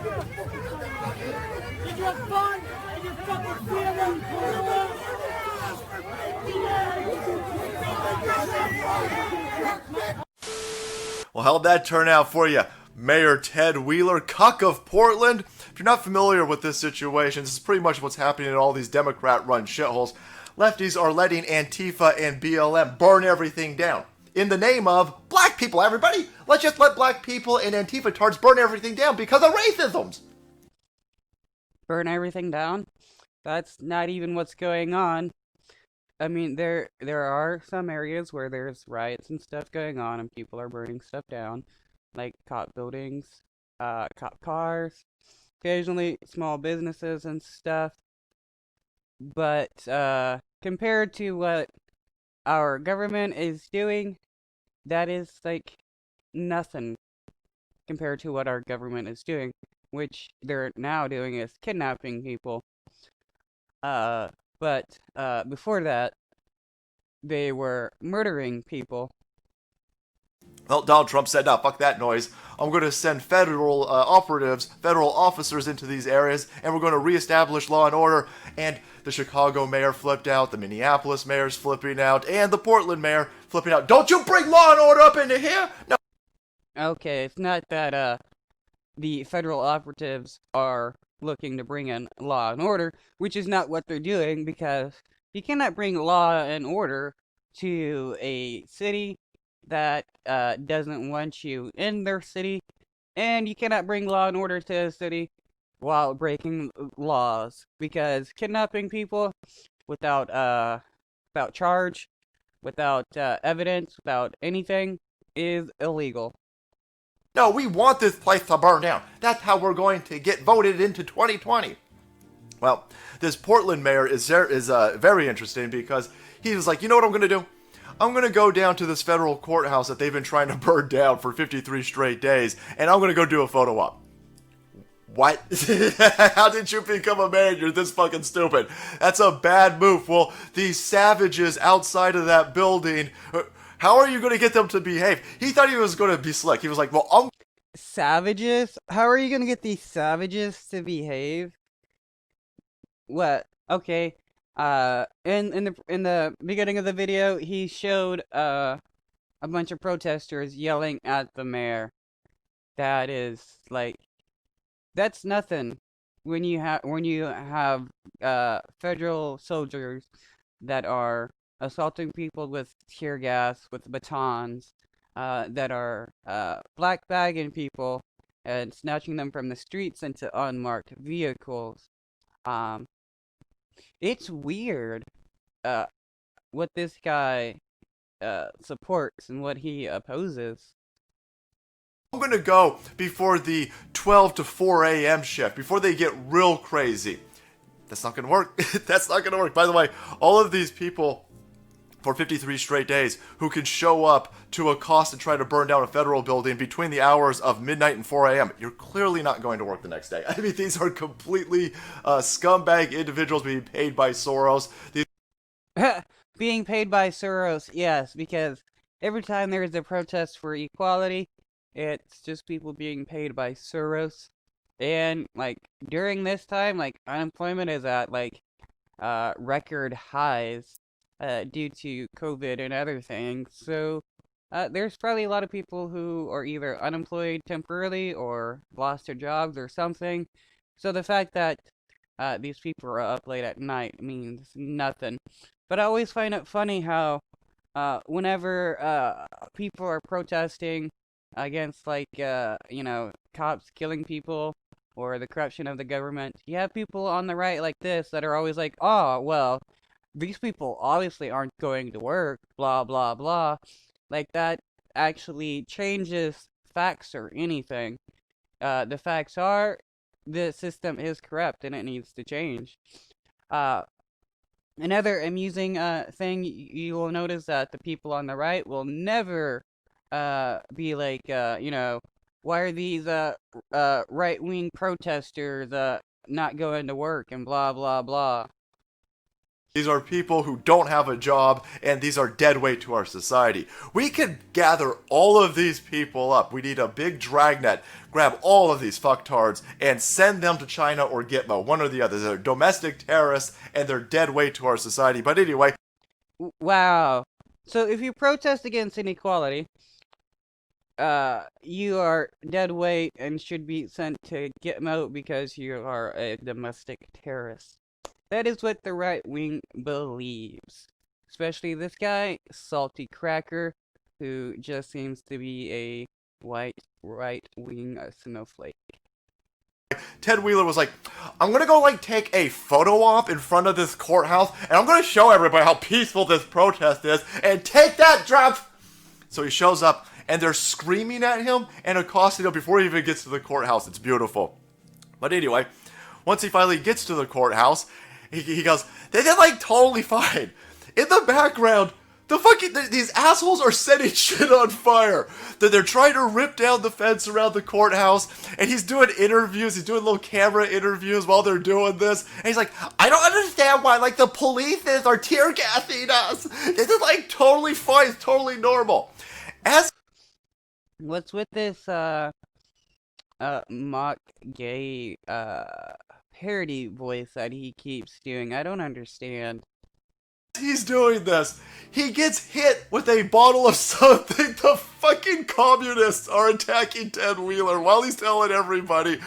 Did you have fun? Did you fucking feel them? Well, how'd that turn out for you? Mayor Ted Wheeler, cuck of Portland? If you're not familiar with this situation, this is pretty much what's happening in all these Democrat-run shitholes. Lefties are letting Antifa and BLM burn everything down. In the name of black people, everybody! Let's just let black people and Antifa tards burn everything down because of racisms! Burn everything down? That's not even what's going on. I mean, there are some areas where there's riots and stuff going on and people are burning stuff down, like cop buildings, cop cars, occasionally small businesses and stuff. But compared to what our government is doing, that is like nothing compared to what our government is doing, which they're now doing is kidnapping people. But before that, they were murdering people. Well, Donald Trump said, "No, fuck that noise. I'm going to send federal operatives, federal officers into these areas, and we're going to reestablish law and order." And the Chicago mayor flipped out, the Minneapolis mayor's flipping out, and the Portland mayor flipping out. Don't you bring law and order up into here? No. Okay, it's not that the federal operatives are looking to bring in law and order, which is not what they're doing, because you cannot bring law and order to a city that doesn't want you in their city, and you cannot bring law and order to a city while breaking laws, because kidnapping people without charge, without evidence, without anything is illegal. No, we want this place to burn down. That's how we're going to get voted into 2020. Well, this Portland mayor is very interesting because he was like, you know what I'm going to do? I'm going to go down to this federal courthouse that they've been trying to burn down for 53 straight days, and I'm going to go do a photo op. What? How did you become a mayor? You're this fucking stupid. That's a bad move. Well, these savages outside of that building... How are you going to get them to behave? He thought he was going to be slick. He was like, well, Savages? How are you going to get these savages to behave? What? Okay. In the beginning of the video, he showed a bunch of protesters yelling at the mayor. That is like, that's nothing when you have federal soldiers that are assaulting people with tear gas, with batons, that are black bagging people and snatching them from the streets into unmarked vehicles. It's weird what this guy supports and what he opposes. I'm going to go before the 12 to 4 a.m. shift, before they get real crazy. That's not going to work. That's not going to work. By the way, all of these people for 53 straight days who can show up to accost and try to burn down a federal building between the hours of midnight and 4 a.m. You're clearly not going to work the next day. I mean, these are completely scumbag individuals being paid by Soros. Being paid by Soros, yes, because every time there is a protest for equality, it's just people being paid by Soros. And, like, during this time, like, unemployment is at, like, record highs. Due to COVID and other things. So there's probably a lot of people who are either unemployed temporarily or lost their jobs or something. So the fact that these people are up late at night means nothing. But I always find it funny how whenever people are protesting against, like, cops killing people or the corruption of the government, you have people on the right like this that are always like, oh, well, these people obviously aren't going to work, blah, blah, blah. Like, that actually changes facts or anything. The facts are, the system is corrupt and it needs to change. Another amusing thing, you will notice that the people on the right will never be like, why are these right-wing protesters not going to work and blah, blah, blah. These are people who don't have a job, and these are dead weight to our society. We could gather all of these people up. We need a big dragnet, grab all of these fucktards, and send them to China or Gitmo, one or the other. They're domestic terrorists, and they're dead weight to our society. But anyway. Wow. So if you protest against inequality, you are dead weight and should be sent to Gitmo because you are a domestic terrorist. That is what the right wing believes. Especially this guy, Salty Cracker, who just seems to be a white right wing snowflake. Ted Wheeler was like, I'm gonna go take a photo op in front of this courthouse, and I'm gonna show everybody how peaceful this protest is, and take that, Trump! So he shows up, and they're screaming at him and accosting him before he even gets to the courthouse. It's beautiful. But anyway, once he finally gets to the courthouse, he goes, they did totally fine. In the background, these assholes are setting shit on fire. They're trying to rip down the fence around the courthouse, and he's doing interviews. He's doing little camera interviews while they're doing this. And he's like, I don't understand why the police are tear gassing us. This is totally fine. It's totally normal. What's with this mock gay parody voice that he keeps doing? I don't understand. He's doing this, he gets hit with a bottle of something. The fucking communists are attacking Ted Wheeler while he's telling everybody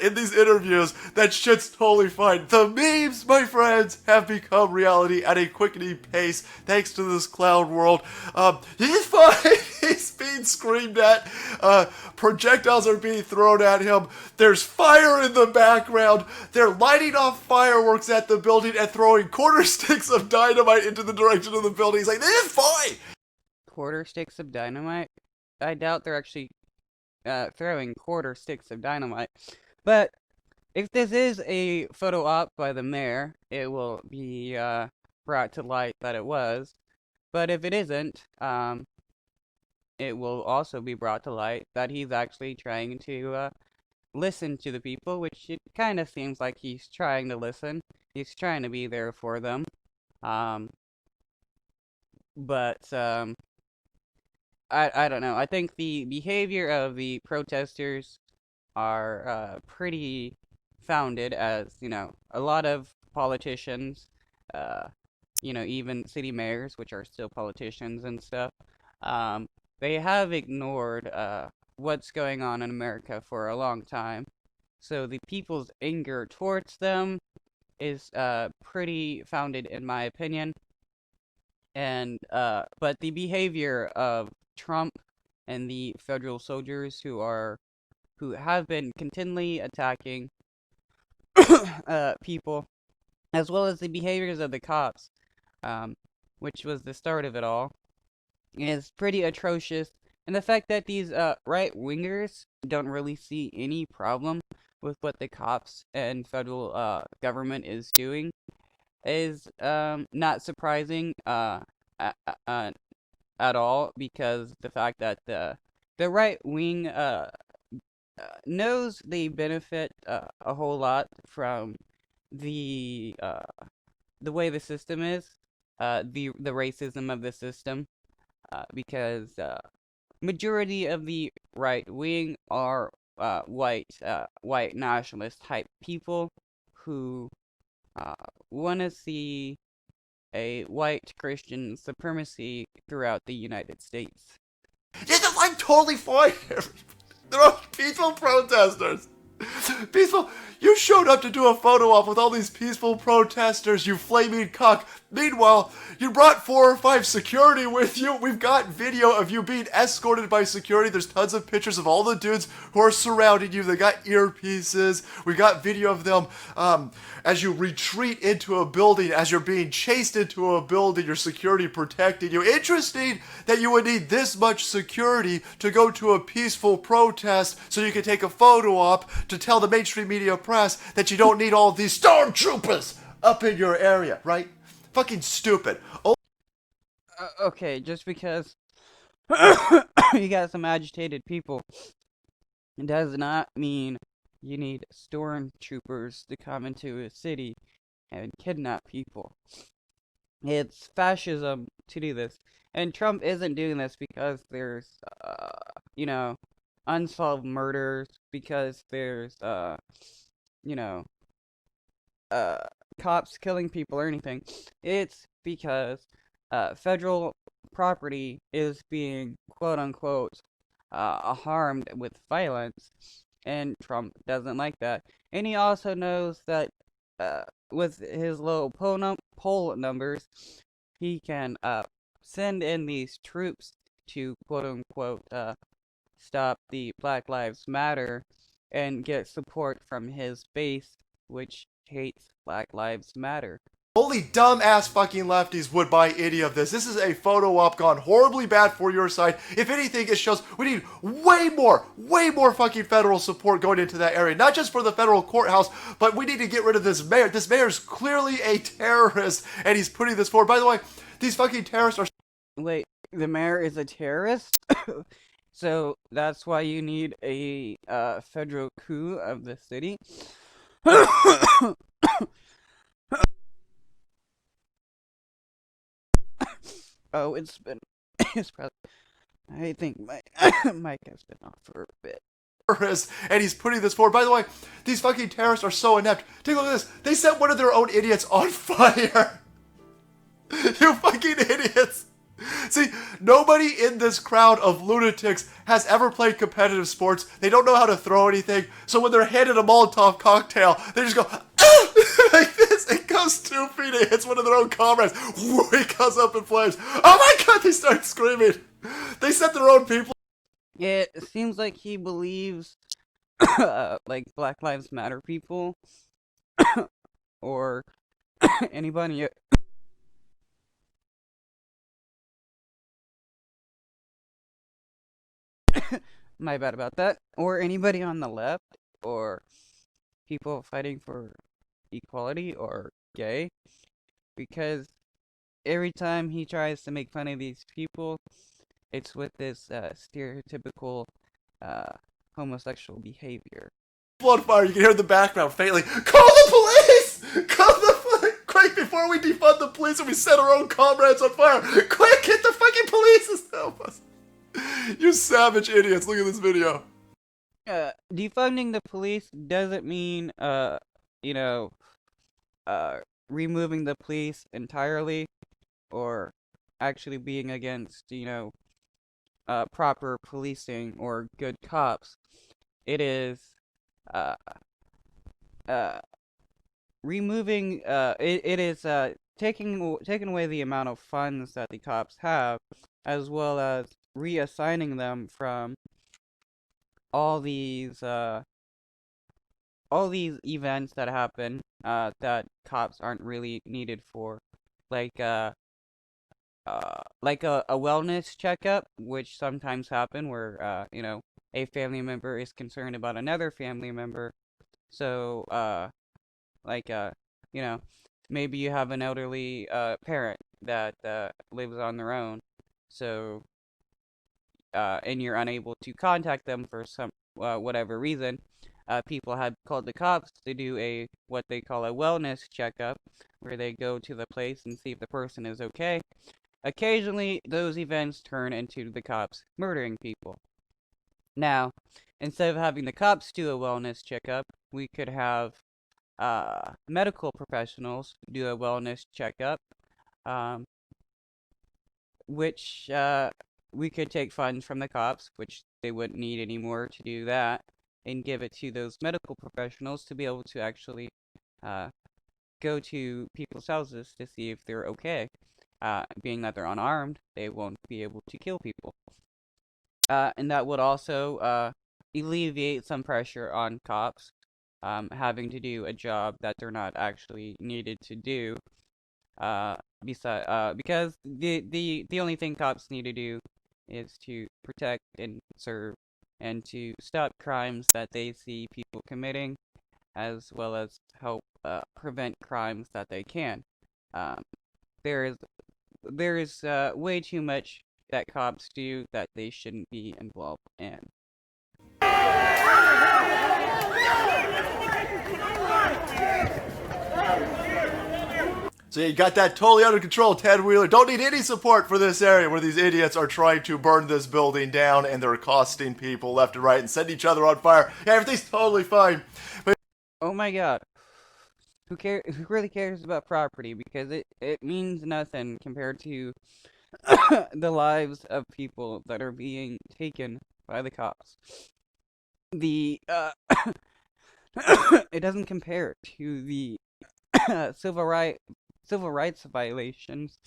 in these interviews that shit's totally fine. The memes, my friends, have become reality at a quickening pace thanks to this cloud world. He's fine. He's being screamed at. Projectiles are being thrown at him. There's fire in the background. They're lighting off fireworks at the building and throwing quarter sticks of dynamite into the direction of the building. He's like, this is fine. Quarter sticks of dynamite? I doubt they're actually throwing quarter sticks of dynamite. But if this is a photo op by the mayor, it will be brought to light that it was. But if it isn't, it will also be brought to light that he's actually trying to listen to the people, which it kind of seems like he's trying to listen. He's trying to be there for them. But I don't know. I think the behavior of the protesters are pretty founded, as, a lot of politicians, even city mayors, which are still politicians and stuff, they have ignored what's going on in America for a long time. So the people's anger towards them is pretty founded, in my opinion. And but the behavior of Trump and the federal soldiers who have been continually attacking people, as well as the behaviors of the cops, which was the start of it all, is pretty atrocious. And the fact that these right-wingers don't really see any problem with what the cops and federal government is doing is not surprising at all, because the fact that the right wing knows they benefit a whole lot from the way the system is, the racism of the system, because majority of the right wing are white nationalist type people who want to see a white Christian supremacy throughout the United States. This is totally fine. They're all peaceful protesters. Peaceful. You showed up to do a photo op with all these peaceful protesters, you flaming cuck. Meanwhile, you brought 4 or 5 security with you. We've got video of you being escorted by security. There's tons of pictures of all the dudes who are surrounding you. They got earpieces. We've got video of them as you retreat into a building, as you're being chased into a building, your security protecting you. Interesting that you would need this much security to go to a peaceful protest so you can take a photo op to tell the mainstream media press that you don't need all these stormtroopers up in your area, right? Fucking stupid. Oh. Okay, just because you got some agitated people, it does not mean you need stormtroopers to come into a city. and kidnap people. It's fascism to do this. And Trump isn't doing this because there's, you know, unsolved murders, because there's, you know, cops killing people or anything. It's because, federal property is being, quote unquote, harmed with violence, and Trump doesn't like that. And he also knows that, with his low poll numbers, he can send in these troops to quote unquote stop the Black Lives Matter and get support from his base, which hates Black Lives Matter. Only dumb-ass fucking lefties would buy any of this. This is a photo op gone horribly bad for your side. If anything, it shows we need way more fucking federal support going into that area. Not just for the federal courthouse, but we need to get rid of this mayor. This mayor's clearly a terrorist, and he's putting this forward. By the way, these fucking terrorists are... Wait, the mayor is a terrorist? So that's why you need a federal coup of the city? Oh, it's probably, I think my mic has been off for a bit. And he's putting this forward. By the way, these fucking terrorists are so inept. Take a look at this. They set one of their own idiots on fire. You fucking idiots. See, nobody in this crowd of lunatics has ever played competitive sports. They don't know how to throw anything. So when they're handed a Molotov cocktail, they just go, ah! Like this. It goes 2 feet. It hits one of their own comrades. It goes up in flames. Oh my god, they start screaming. They set their own people. It seems like he believes, like, Black Lives Matter people, or anybody... My bad about that. Or anybody on the left, or people fighting for equality, or gay. Because every time he tries to make fun of these people, it's with this stereotypical homosexual behavior. On fire, you can hear in the background faintly, call the police! Call the police! Quick, before we defund the police and we set our own comrades on fire! Quick, get the fucking police to help us! You savage idiots, look at this video. Defunding the police doesn't mean, you know, removing the police entirely, or actually being against, you know, proper policing or good cops. It is, removing, it is, taking away the amount of funds that the cops have, as well as reassigning them from all these events that happen, that cops aren't really needed for, like a wellness checkup, which sometimes happen where, you know, a family member is concerned about another family member. So, you know, maybe you have an elderly, parent that, lives on their own, so, and you're unable to contact them for some, whatever reason. People have called the cops to do what they call a wellness checkup, where they go to the place and see if the person is okay. Occasionally, those events turn into the cops murdering people. Now, instead of having the cops do a wellness checkup, we could have medical professionals do a wellness checkup, which we could take funds from the cops, which they wouldn't need anymore to do that, and give it to those medical professionals to be able to actually go to people's houses to see if they're okay. Being that they're unarmed, they won't be able to kill people. And that would also alleviate some pressure on cops having to do a job that they're not actually needed to do. Because the only thing cops need to do is to protect and serve, and to stop crimes that they see people committing, as well as help prevent crimes that they can. There is way too much that cops do that they shouldn't be involved in. So you got that totally under control, Ted Wheeler. Don't need any support for this area where these idiots are trying to burn this building down and they're accosting people left and right and setting each other on fire. Yeah, everything's totally fine. But Oh my god. Who really cares about property? Because it means nothing compared to the lives of people that are being taken by the cops. The it doesn't compare to the civil rights violations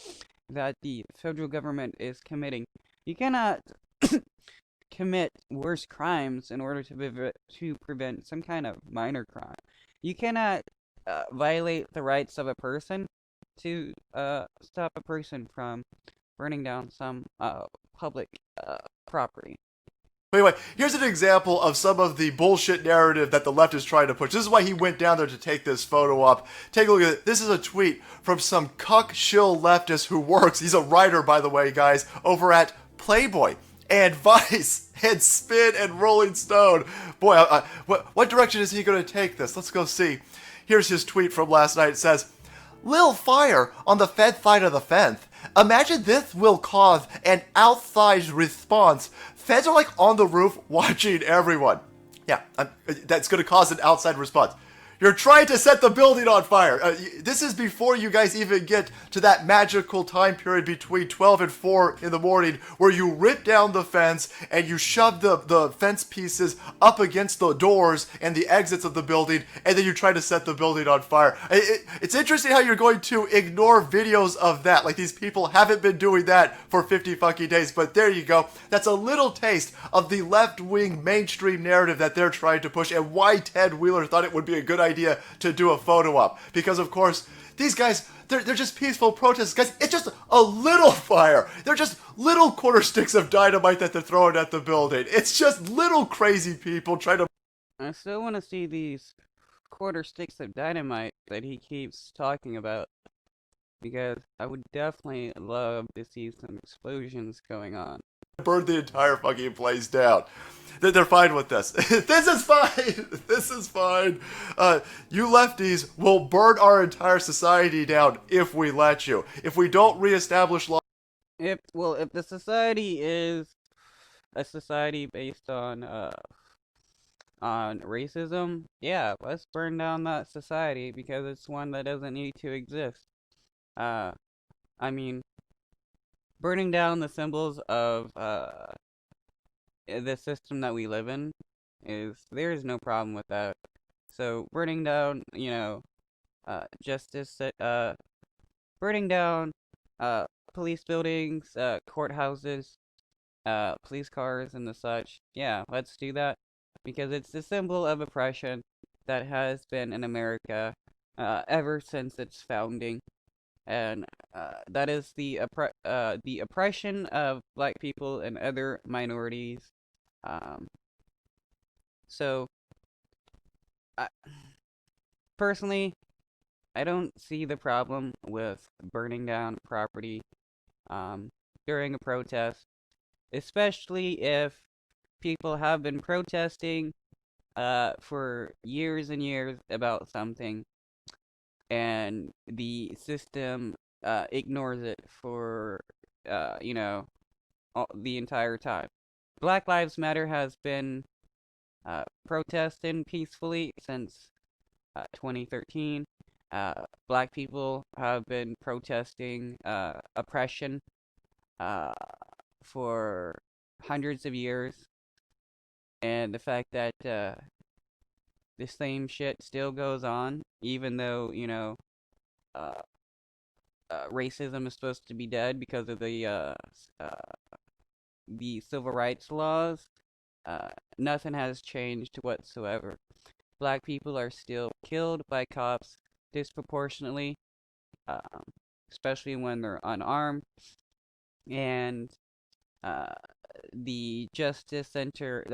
that the federal government is committing. You cannot commit worse crimes in order to prevent some kind of minor crime. You cannot violate the rights of a person to stop a person from burning down some public property. anyway, here's an example of some of the bullshit narrative that the left is trying to push. This is why he went down there to take this photo up. Take a look at it. This is a tweet from some cuck shill leftist who works, he's a writer, by the way, guys, over at Playboy and Vice and Spin and Rolling Stone. Boy, what direction is he going to take this? Let's go see. Here's his tweet from last night. It says, Lil Fire on the Fed side of the fence. Imagine this will cause an outsized response. Feds are like on the roof watching everyone. Yeah, that's going to cause an outside response. You're trying to set the building on fire. This is before you guys even get to that magical time period between 12 and 4 in the morning where you rip down the fence and you shove the fence pieces up against the doors and the exits of the building, and then you try to set the building on fire. It's interesting how you're going to ignore videos of that. Like, these people haven't been doing that for 50 fucking days, but there you go. That's a little taste of the left-wing mainstream narrative that they're trying to push, and why Ted Wheeler thought it would be a good idea to do a photo op. Because, of course, these guys, they're just peaceful protesters. Guys, it's just a little fire. They're just little quarter sticks of dynamite that they're throwing at the building. It's just little crazy people trying to... I still want to see these quarter sticks of dynamite that he keeps talking about, because I would definitely love to see some explosions going on. burn the entire fucking place down. They're fine with this. This is fine. This is fine. You lefties will burn our entire society down if we let you. If we don't reestablish law. If the society is a society based on racism, yeah, let's burn down that society because it's one that doesn't need to exist. I mean, burning down the symbols of the system that we live in there is no problem with that. So burning down, justice, burning down police buildings, courthouses, police cars, and the such. Yeah, let's do that because it's the symbol of oppression that has been in America ever since its founding. And that is the oppression of black people and other minorities. So, personally, I don't see the problem with burning down property during a protest, especially if people have been protesting for years and years about something, and the system ignores it for the entire time. Black Lives Matter has been protesting peacefully since 2013. Black people have been protesting oppression for hundreds of years, and the fact that the same shit still goes on, even though racism is supposed to be dead because of the civil rights laws. Nothing has changed whatsoever. Black people are still killed by cops disproportionately, especially when they're unarmed. And the justice center,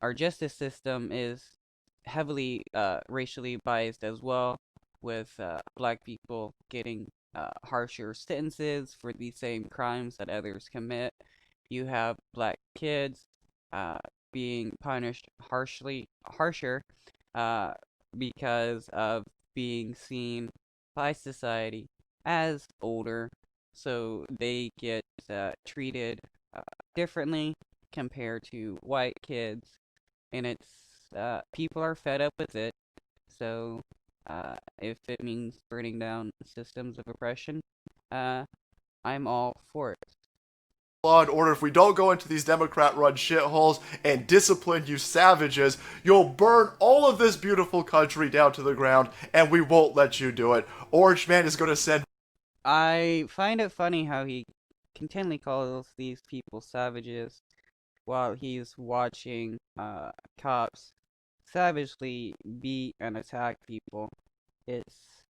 our justice system is heavily racially biased as well, with black people getting harsher sentences for the same crimes that others commit. You have black kids being punished harsher because of being seen by society as older, so they get treated differently compared to white kids, and people are fed up with it. So if it means burning down systems of oppression, uh, I'm all for it. Law and order, if we don't go into these Democrat-run shitholes and discipline you savages, you'll burn all of this beautiful country down to the ground, and we won't let you do it. Orange Man is going to send... I find it funny how he continually calls these people savages while he's watching cops savagely beat and attack people. It's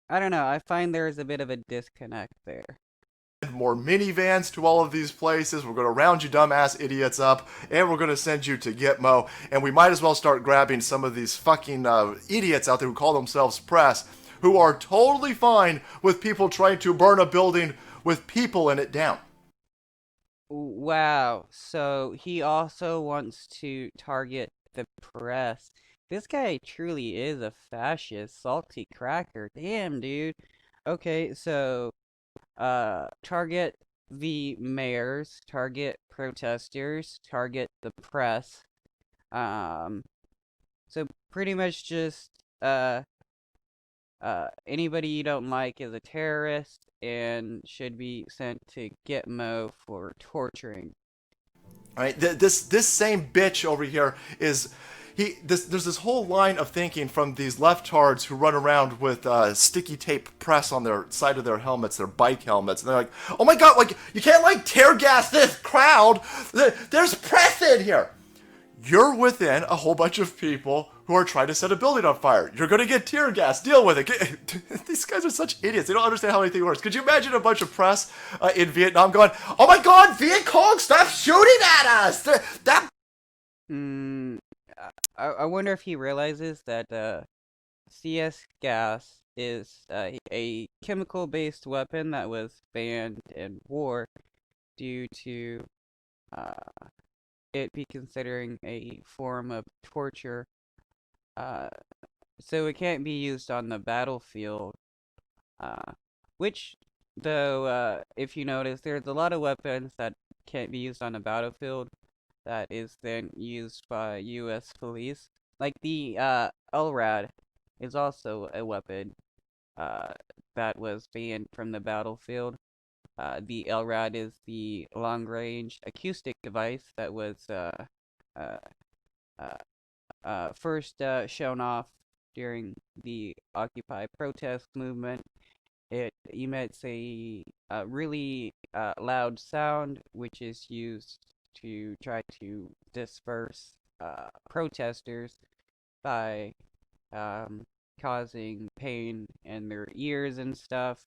I don't know, I find there's a bit of a disconnect there. more minivans to all of these places. We're going to round you dumbass idiots up, and we're going to send you to Gitmo. And we might as well start grabbing some of these fucking idiots out there who call themselves press, who are totally fine with people trying to burn a building with people in it down. Wow, so he also wants to target the press. This guy truly is a fascist, salty cracker. Damn, dude. Okay, so target the mayors, target protesters, target the press. Um, so pretty much just anybody you don't like is a terrorist and should be sent to Gitmo for torturing. All right, this same bitch over here is there's this whole line of thinking from these leftards who run around with sticky tape press on their side of their helmets, their bike helmets, and they're like, oh my god, like you can't like tear gas this crowd. There's press in here. You're within a whole bunch of people who are trying to set a building on fire. You're gonna get tear gas. Deal with it. These guys are such idiots. They don't understand how anything works. Could you imagine a bunch of press in Vietnam going, "Oh my God, Viet Cong, stop shooting at us!" That. I wonder if he realizes that CS gas is a chemical-based weapon that was banned in war due to uh, it be considering a form of torture. Uh, so it can't be used on the battlefield. Which, though, if you notice, there's a lot of weapons that can't be used on the battlefield that is then used by U.S. police. Like the LRAD is also a weapon that was banned from the battlefield. The LRAD is the long-range acoustic device that was uh, first shown off during the Occupy protest movement. It emits a really loud sound, which is used to try to disperse protesters by causing pain in their ears and stuff.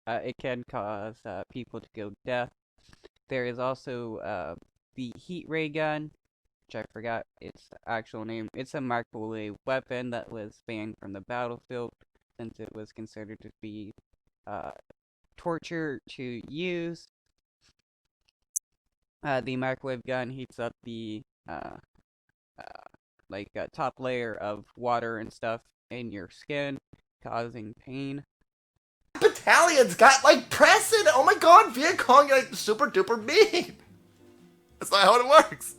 It can cause people to go deaf. There is also the heat ray gun, which I forgot its actual name. It's a microwave weapon that was banned from the battlefield since it was considered to be torture to use. The microwave gun heats up the top layer of water and stuff in your skin, causing pain. Battalion's got like press in it. Oh my God, Viet Cong like super duper mean. That's not how it works.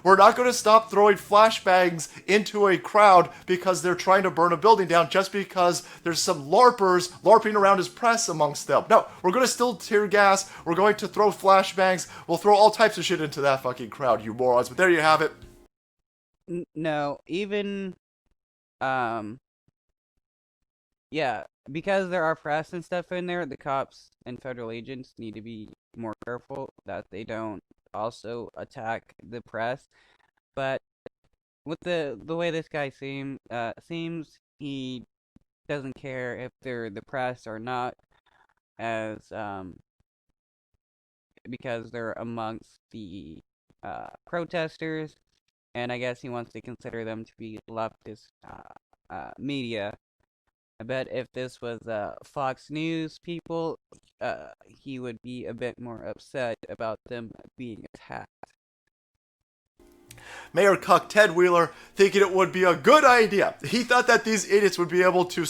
We're not going to stop throwing flashbangs into a crowd because they're trying to burn a building down just because there's some LARPers LARPing around as press amongst them. No, we're going to still tear gas. We're going to throw flashbangs. We'll throw all types of shit into that fucking crowd, you morons. But there you have it. No, even, yeah, because there are press and stuff in there, the cops and federal agents need to be more careful that they don't also attack the press. But with the way this guy seems, he doesn't care if they're the press or not, as because they're amongst the protesters, and I guess he wants to consider them to be leftist media. I bet if this was Fox News people, he would be a bit more upset about them being attacked. Mayor Cuck Ted Wheeler thinking it would be a good idea. He thought that these idiots would be able to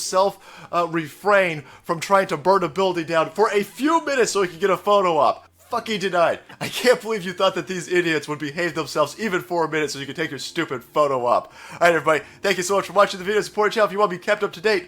refrain from trying to burn a building down for a few minutes so he could get a photo up. Fucking denied. I can't believe you thought that these idiots would behave themselves even for a minute so you could take your stupid photo up. Alright everybody, thank you so much for watching the video. Support the channel if you want to be kept up to date